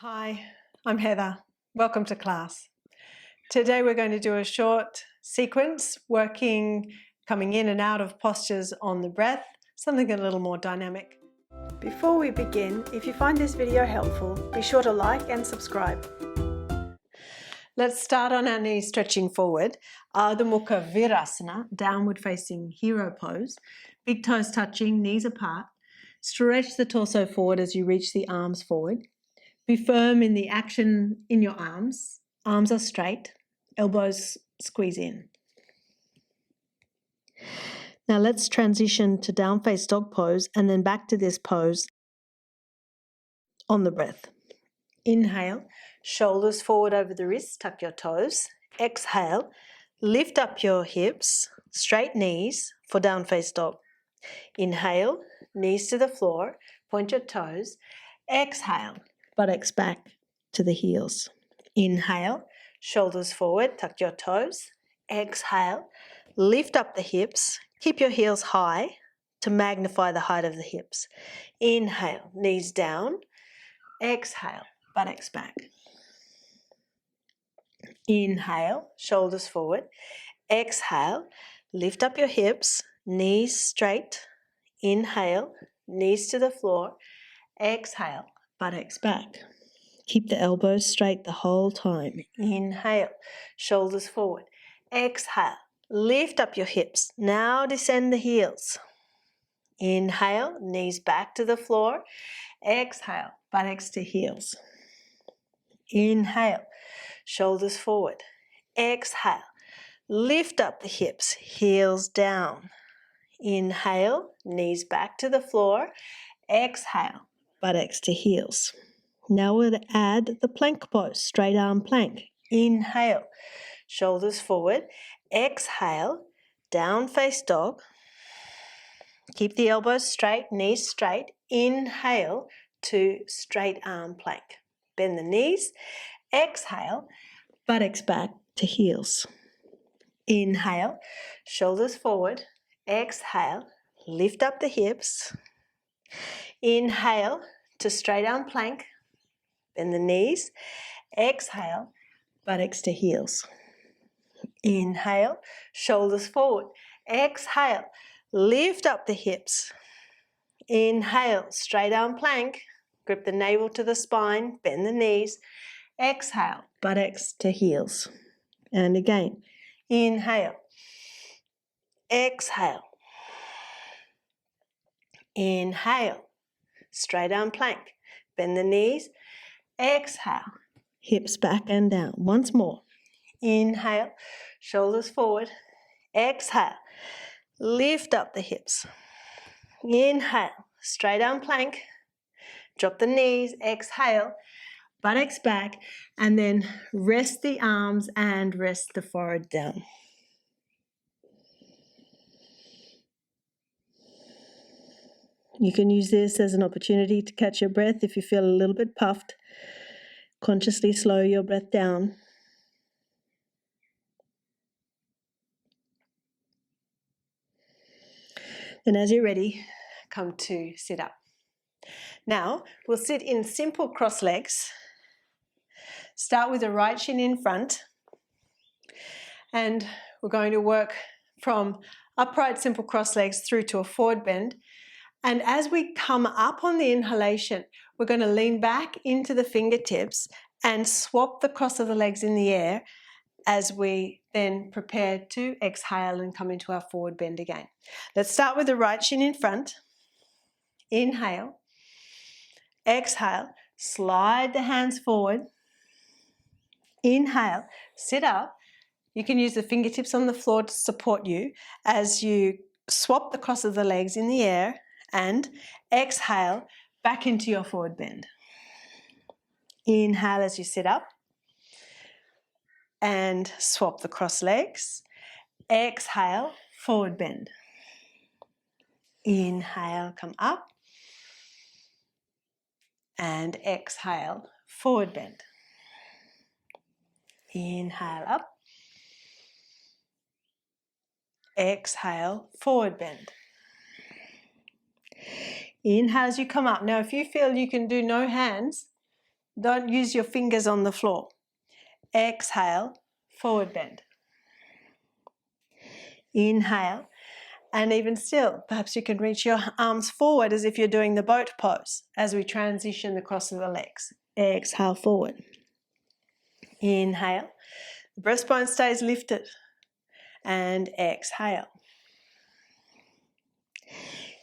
Hi, I'm Heather. Welcome to class. Today we're going to do a short sequence coming in and out of postures on the breath, something a little more dynamic. Before we begin, if you find this video helpful, be sure to like and subscribe. Let's start on our knees stretching forward. Ardha Mukha Virasana, downward facing hero pose. Big toes touching, knees apart. Stretch the torso forward as you reach the arms forward. Be firm in the action in your arms. Arms are straight, elbows squeeze in. Now let's transition to down face dog pose and then back to this pose on the breath. Inhale, shoulders forward over the wrists, tuck your toes. Exhale, lift up your hips, straight knees for down face dog. Inhale, knees to the floor, point your toes. Exhale, buttocks back to the heels. Inhale, shoulders forward, tuck your toes. Exhale, lift up the hips, keep your heels high to magnify the height of the hips. Inhale, knees down. Exhale, buttocks back. Inhale, shoulders forward. Exhale, lift up your hips, knees straight. Inhale, knees to the floor. Exhale, buttocks back. Keep the elbows straight the whole time. Inhale, shoulders forward. Exhale, lift up your hips. Now descend the heels. Inhale, knees back to the floor. Exhale, buttocks to heels. Inhale, shoulders forward. Exhale, lift up the hips, heels down. Inhale, knees back to the floor. Exhale, buttocks to heels. Now we'll add the plank pose, straight arm plank. Inhale, shoulders forward. Exhale, down face dog. Keep the elbows straight, knees straight. Inhale to straight arm plank. Bend the knees. Exhale, buttocks back to heels. Inhale, shoulders forward. Exhale, lift up the hips. Inhale to straight arm plank. Bend the knees. Exhale, buttocks to heels. Inhale, shoulders forward. Exhale, lift up the hips. Inhale, straight arm plank. Grip the navel to the spine, bend the knees. Exhale, buttocks to heels. And again, inhale. Exhale. Inhale, straight arm plank. Bend the knees. Exhale, hips back and down. Once more. Inhale, shoulders forward. Exhale, lift up the hips. Inhale, straight arm plank. Drop the knees. Exhale, buttocks back. And then rest the arms and rest the forehead down. You can use this as an opportunity to catch your breath if you feel a little bit puffed. Consciously slow your breath down. Then as you're ready, come to sit up. Now, we'll sit in simple cross legs. Start with the right shin in front. And we're going to work from upright simple cross legs through to a forward bend. And as we come up on the inhalation, we're going to lean back into the fingertips and swap the cross of the legs in the air as we then prepare to exhale and come into our forward bend again. Let's start with the right shin in front. Inhale. Exhale. Slide the hands forward. Inhale. Sit up. You can use the fingertips on the floor to support you as you swap the cross of the legs in the air and exhale back into your forward bend. Inhale as you sit up and swap the cross legs. Exhale, forward bend. Inhale, come up and exhale, forward bend. Inhale up. Exhale, forward bend. Inhale as you come up. Now, if you feel you can do no hands, Don't use your fingers on the floor. Exhale, forward bend. Inhale, and even still, perhaps you can reach your arms forward as if you're doing the boat pose as we transition the cross of the legs. Exhale, forward. Inhale, the breastbone stays lifted, and exhale.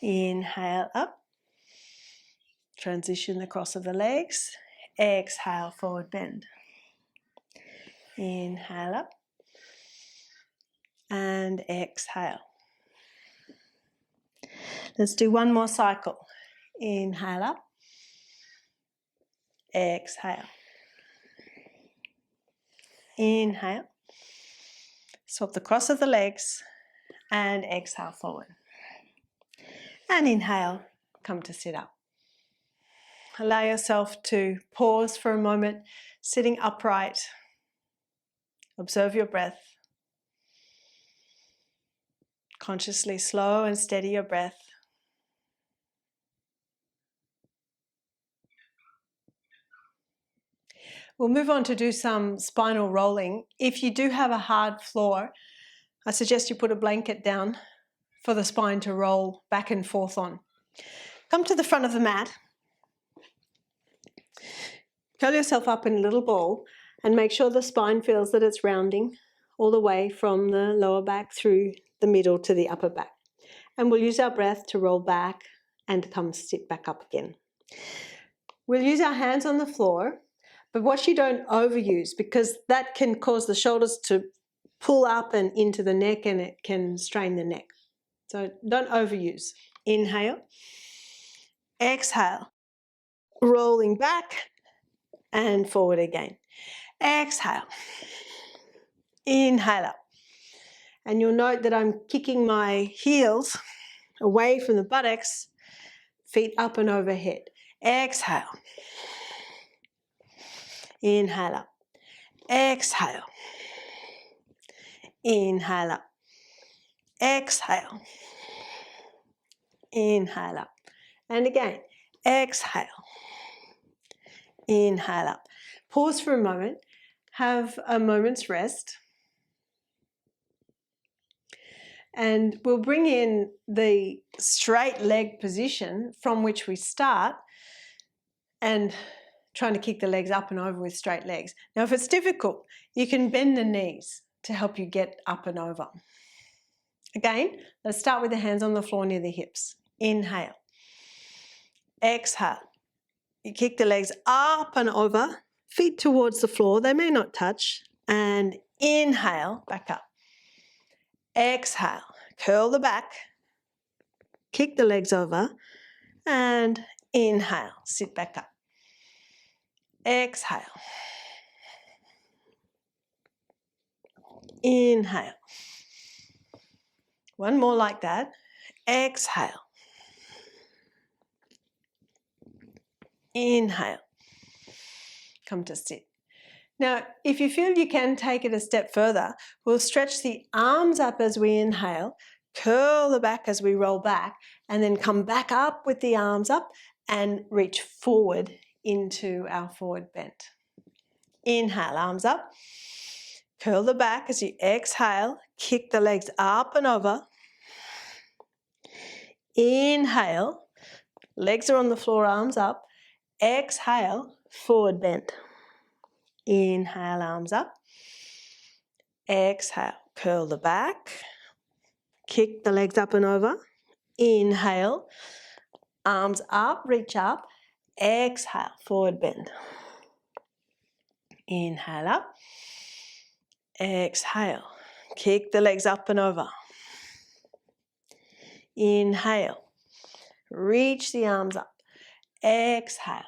Inhale, up. Transition the cross of the legs. Exhale, forward bend. Inhale, up. And exhale. Let's do one more cycle. Inhale, up. Exhale. Inhale. Swap the cross of the legs and exhale forward. And inhale, come to sit up. Allow yourself to pause for a moment, sitting upright. Observe your breath. Consciously slow and steady your breath. We'll move on to do some spinal rolling. If you do have a hard floor, I suggest you put a blanket down for the spine to roll back and forth on. Come to the front of the mat. Curl yourself up in a little ball and make sure the spine feels that it's rounding all the way from the lower back through the middle to the upper back. And we'll use our breath to roll back and come sit back up again. We'll use our hands on the floor, but watch you don't overuse, because that can cause the shoulders to pull up and into the neck, and it can strain the neck. So don't overuse. Inhale. Exhale. Rolling back and forward again. Exhale. Inhale up. And you'll note that I'm kicking my heels away from the buttocks, feet up and overhead. Exhale. Inhale up. Exhale. Inhale up. Exhale. Inhale up. And again, exhale. Inhale up. Pause for a moment. Have a moment's rest. And we'll bring in the straight leg position from which we start, and trying to kick the legs up and over with straight legs. Now, if it's difficult, you can bend the knees to help you get up and over. Again, let's start with the hands on the floor near the hips. Inhale. Exhale. You kick the legs up and over, feet towards the floor. They may not touch. And inhale, back up. Exhale, curl the back, kick the legs over, and inhale, sit back up. Exhale. Inhale. One more like that. Exhale. Inhale. Come to sit. Now, if you feel you can take it a step further, we'll stretch the arms up as we inhale, curl the back as we roll back, and then come back up with the arms up and reach forward into our forward bend. Inhale, arms up. Curl the back as you exhale, kick the legs up and over. Inhale, legs are on the floor, arms up. Exhale, forward bend. Inhale, arms up. Exhale, curl the back. Kick the legs up and over. Inhale, arms up, reach up. Exhale, forward bend. Inhale up. Exhale, kick the legs up and over. Inhale, reach the arms up. Exhale,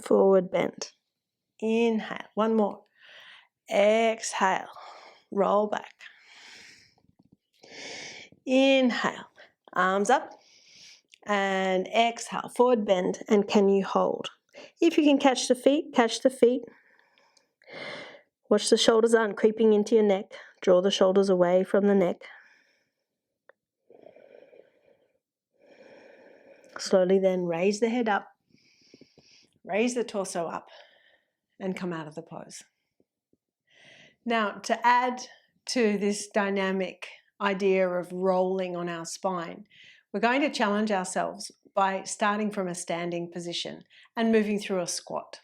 forward bend. Inhale, one more. Exhale, roll back. Inhale, arms up, and exhale, forward bend. And can you hold? If you can catch the feet, catch the feet. Watch the shoulders aren't creeping into your neck. Draw the shoulders away from the neck. Slowly then raise the head up. Raise the torso up and come out of the pose. Now, to add to this dynamic idea of rolling on our spine, we're going to challenge ourselves by starting from a standing position and moving through a squat.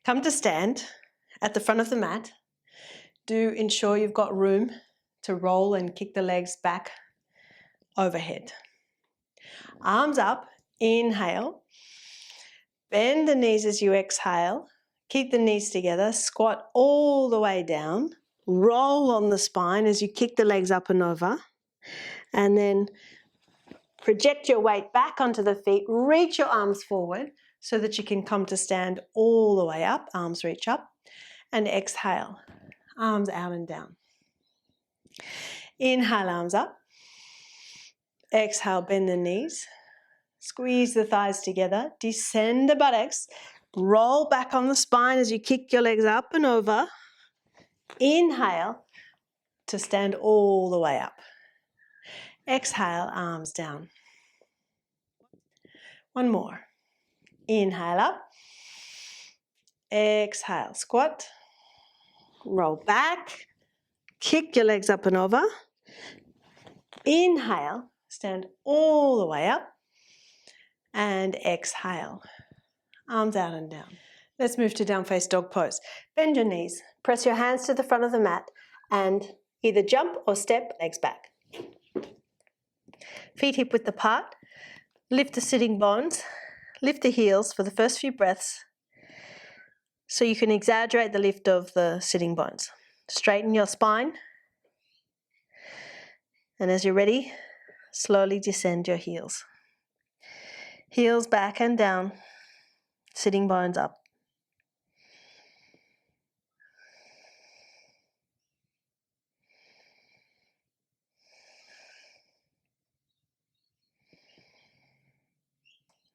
Come to stand at the front of the mat. Do ensure you've got room to roll and kick the legs back overhead. Arms up, inhale. Bend the knees as you exhale. Keep the knees together. Squat all the way down. Roll on the spine as you kick the legs up and over. And then project your weight back onto the feet. Reach your arms forward so that you can come to stand all the way up. Arms reach up. And exhale. Arms out and down. Inhale, arms up. Exhale, bend the knees. Squeeze the thighs together. Descend the buttocks. Roll back on the spine as you kick your legs up and over. Inhale to stand all the way up. Exhale, arms down. One more. Inhale up. Exhale, squat. Roll back. Kick your legs up and over. Inhale, stand all the way up. And exhale, arms out and down. Let's move to down face dog pose. Bend your knees, press your hands to the front of the mat and either jump or step legs back. Feet hip width apart, lift the sitting bones, lift the heels for the first few breaths so you can exaggerate the lift of the sitting bones. Straighten your spine and as you're ready, slowly descend your heels. Heels back and down, sitting bones up.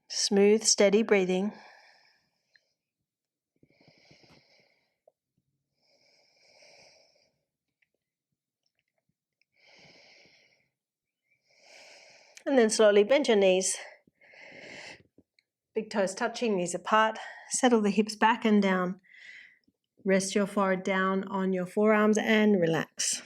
Smooth, steady breathing. And then slowly bend your knees. Big toes touching, knees apart. Settle the hips back and down. Rest your forehead down on your forearms and relax.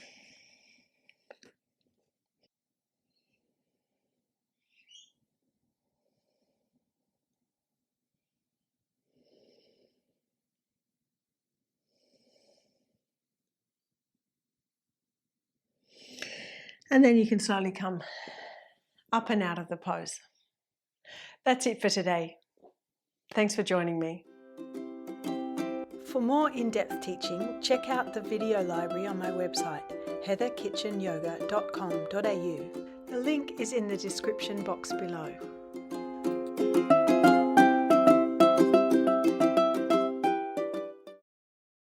And then you can slowly come up and out of the pose. That's it for today. Thanks for joining me. For more in-depth teaching, check out the video library on my website, heatherkitchenyoga.com.au. The link is in the description box below.